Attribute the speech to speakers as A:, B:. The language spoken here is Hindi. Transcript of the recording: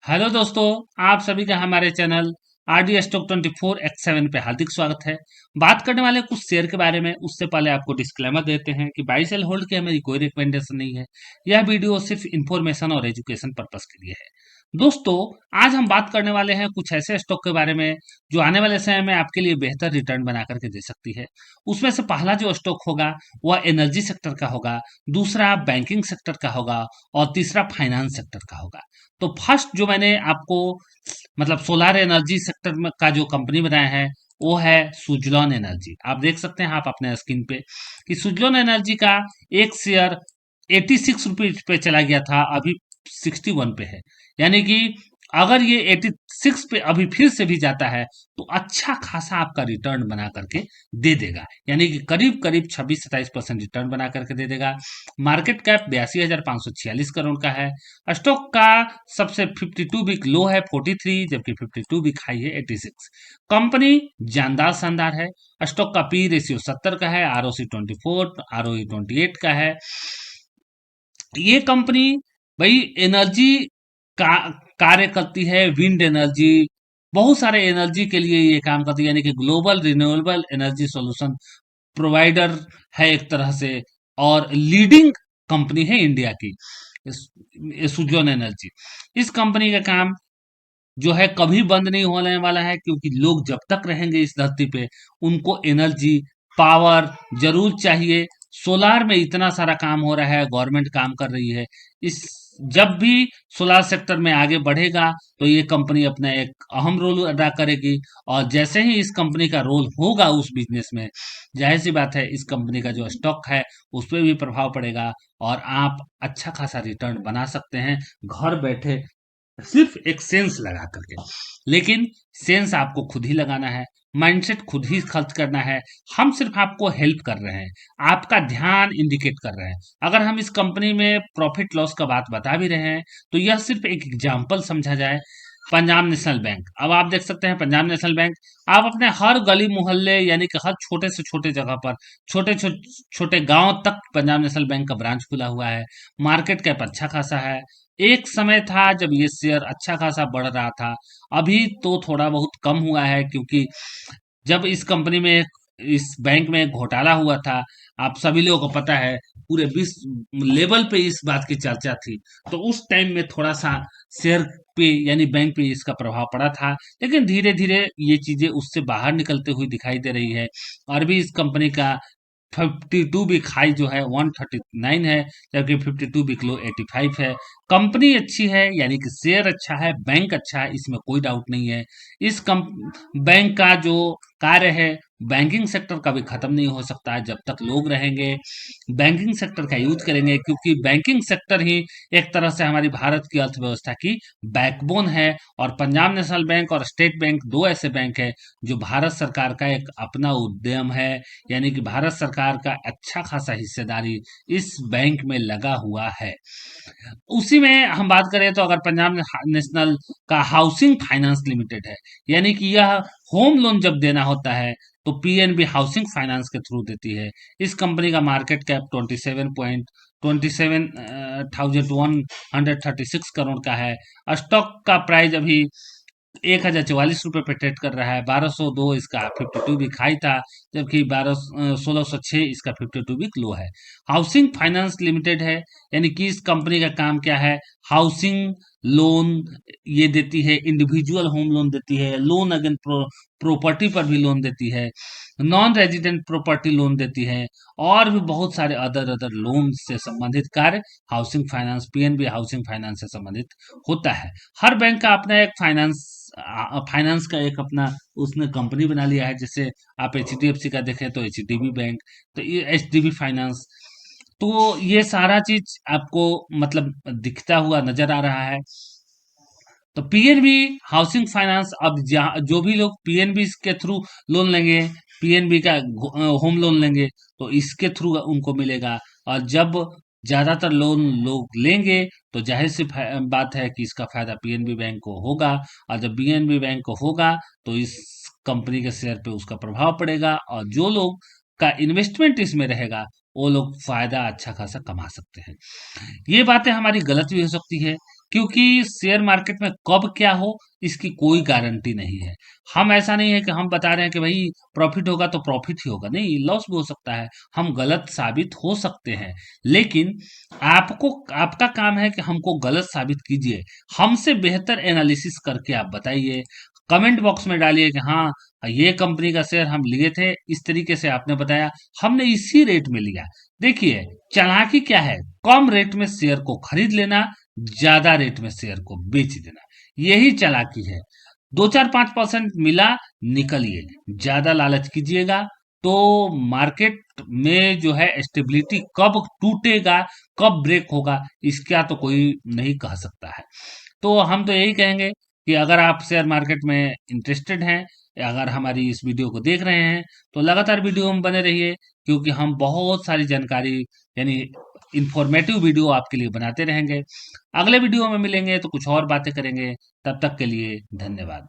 A: हेलो दोस्तों। आप सभी का हमारे चैनल आरडी स्टॉक 24x7 पे हार्दिक स्वागत है। बात करने वाले हैं कुछ शेयर के बारे में। उससे पहले आपको डिस्क्लेमर देते हैं कि बाई सेल होल्ड की मेरी कोई रिकमेंडेशन नहीं है। यह वीडियो सिर्फ इंफॉर्मेशन और एजुकेशन पर्पस के लिए है। दोस्तों, आज हम बात करने वाले हैं कुछ ऐसे स्टॉक के बारे में जो आने वाले समय में आपके लिए बेहतर रिटर्न बना करके दे सकती है। उसमें से पहला जो स्टॉक होगा वह एनर्जी सेक्टर का होगा, दूसरा बैंकिंग सेक्टर का होगा और तीसरा फाइनेंस सेक्टर का होगा। तो फर्स्ट जो मैंने आपको मतलब सोलार एनर्जी सेक्टर में का जो कंपनी बनाया है वो है सुजलॉन एनर्जी। आप देख सकते हैं आप अपने स्क्रीन पे कि सुजलॉन एनर्जी का एक शेयर 86 रुपीज पे चला गया था, अभी 61 पे है। यानी कि अगर ये 86 पे अभी फिर से भी जाता है तो अच्छा खासा आपका रिटर्न बना करके दे देगा। यानी कि करीब करीब 26-27% रिटर्न बना करके दे देगा। मार्केट कैप 82,546 करोड़ का है। स्टॉक का सबसे 52 वीक लो है 43, जबकि 52 वीक हाई है 86। कंपनी जानदार शानदार है। स्टॉक का पी रेशियो 70 का है, आरओसी 24, आरओई 28 का है। ये कंपनी भाई एनर्जी का कार्य करती है, विंड एनर्जी, बहुत सारे एनर्जी के लिए ये काम करती है। यानी कि global renewable energy solution provider है एक तरह से, और लीडिंग कंपनी है इंडिया की सुजोन एनर्जी। इस कंपनी का काम जो है कभी बंद नहीं होने वाला है, क्योंकि लोग जब तक रहेंगे इस धरती पे उनको एनर्जी पावर जरूर चाहिए। सोलार में इतना सारा काम हो रहा है, गवर्नमेंट काम कर रही है। इस जब भी सोलार सेक्टर में आगे बढ़ेगा तो ये कंपनी अपना एक अहम रोल अदा करेगी। और जैसे ही इस कंपनी का रोल होगा उस बिजनेस में, जाहिर सी बात है इस कंपनी का जो स्टॉक है उस पर भी प्रभाव पड़ेगा और आप अच्छा खासा रिटर्न बना सकते हैं घर बैठे, सिर्फ एक सेंस लगा करके। लेकिन सेंस आपको खुद ही लगाना है, माइंडसेट खुद ही खर्च करना है। हम सिर्फ आपको हेल्प कर रहे हैं, आपका ध्यान इंडिकेट कर रहे हैं। अगर हम इस कंपनी में प्रॉफिट लॉस का बात बता भी रहे हैं तो यह सिर्फ एक एग्जाम्पल समझा जाए। पंजाब नेशनल बैंक, अब आप देख सकते हैं पंजाब नेशनल बैंक, आप अपने हर गली मोहल्ले यानी कि हर छोटे से छोटे जगह पर, छोटे छोटे छोटे गांव तक पंजाब नेशनल बैंक का ब्रांच खुला हुआ है। मार्केट कैप अच्छा खासा है। एक समय था जब ये शेयर अच्छा खासा बढ़ रहा था, अभी तो थोड़ा बहुत कम हुआ है, क्योंकि जब इस कंपनी में इस बैंक में एक घोटाला हुआ था, आप सभी लोगों को पता है, पूरे विश्व लेवल पे इस बात की चर्चा थी। तो उस टाइम में थोड़ा सा शेयर पे यानी बैंक पे इसका प्रभाव पड़ा था। लेकिन धीरे धीरे ये चीजें उससे बाहर निकलते हुई दिखाई दे रही है। और भी इस कंपनी का 52 वीक हाई जो है 139 है, जबकि 52 वीक लो 85 है। कंपनी अच्छी है, यानी कि शेयर अच्छा है, बैंक अच्छा है, इसमें कोई डाउट नहीं है। इस बैंक का जो कार्य है, बैंकिंग सेक्टर का भी खत्म नहीं हो सकता है। जब तक लोग रहेंगे बैंकिंग सेक्टर का यूज करेंगे, क्योंकि बैंकिंग सेक्टर ही एक तरह से हमारी भारत की अर्थव्यवस्था की बैकबोन है। और पंजाब नेशनल बैंक और स्टेट बैंक दो ऐसे बैंक है जो भारत सरकार का एक अपना उद्यम है। यानी कि भारत सरकार का अच्छा खासा हिस्सेदारी इस बैंक में लगा हुआ है। उसी में हम बात करें तो अगर पंजाब नेशनल का हाउसिंग फाइनेंस लिमिटेड है, यानी कि यह होम लोन जब देना होता है तो पीएनबी हाउसिंग फाइनेंस के थ्रू देती है। इस कंपनी का मार्केट कैप 27,136 करोड़ का है। स्टॉक का प्राइस अभी 1,044 रुपये पे ट्रेड कर रहा है। 1,202 इसका 52 वीक हाई था, जबकि 1,606 इसका 52 वीक लो है। हाउसिंग फाइनेंस लिमिटेड है, यानी कि इस कंपनी का काम क्या है, हाउसिंग लोन ये देती है, इंडिविजुअल होम लोन देती है, लोन अगेन प्रॉपर्टी पर भी लोन देती है, नॉन रेजिडेंट प्रॉपर्टी लोन देती है, और भी बहुत सारे अदर अदर लोन से संबंधित कार्य housing finance, PNB housing finance से संबंधित होता है। हर बैंक का अपना एक फाइनेंस का एक अपना उसने कंपनी बना लिया है। जैसे आप एचडीएफसी का देखें तो एचडीबी बैंक, तो ये एचडीबी फाइनेंस, तो ये सारा चीज आपको मतलब दिखता हुआ नजर आ रहा है। तो पीएनबी हाउसिंग फाइनेंस, अब जो भी लोग पीएनबी के थ्रू लोन लेंगे, पीएनबी का होम लोन लेंगे तो इसके थ्रू उनको मिलेगा। और जब ज्यादातर लोन लोग लेंगे तो जाहिर सी बात है कि इसका फायदा पीएनबी बैंक को होगा। और जब पीएनबी बैंक को होगा तो इस कंपनी के शेयर पे उसका प्रभाव पड़ेगा, और जो लोग का इन्वेस्टमेंट इसमें रहेगा वो लोग फायदा अच्छा खासा कमा सकते हैं। ये बातें हमारी गलत भी हो सकती है, क्योंकि शेयर मार्केट में कब क्या हो इसकी कोई गारंटी नहीं है। हम ऐसा नहीं है कि हम बता रहे हैं कि भाई प्रॉफिट होगा तो प्रॉफिट ही होगा, नहीं, लॉस भी हो सकता है, हम गलत साबित हो सकते हैं। लेकिन आपको, आपका काम है कि हमको गलत साबित कीजिए, हमसे बेहतर एनालिसिस करके आप बताइए, कमेंट बॉक्स में डालिए कि हाँ ये कंपनी का शेयर हम लिए थे, इस तरीके से आपने बताया, हमने इसी रेट में लिया। देखिए, चालाकी क्या है, कम रेट में शेयर को खरीद लेना, ज्यादा रेट में शेयर को बेच देना, यही चालाकी है। 2-4-5% मिला, निकलिए, ज्यादा लालच कीजिएगा तो मार्केट में जो है स्टेबिलिटी कब टूटेगा, कब ब्रेक होगा, इसका तो कोई नहीं कह सकता है। तो हम तो यही कहेंगे कि अगर आप शेयर मार्केट में इंटरेस्टेड हैं, या अगर हमारी इस वीडियो को देख रहे हैं, तो लगातार वीडियो में बने रहिए, क्योंकि हम बहुत सारी जानकारी, यानी इंफॉर्मेटिव वीडियो आपके लिए बनाते रहेंगे। अगले वीडियो में मिलेंगे तो कुछ और बातें करेंगे। तब तक के लिए धन्यवाद।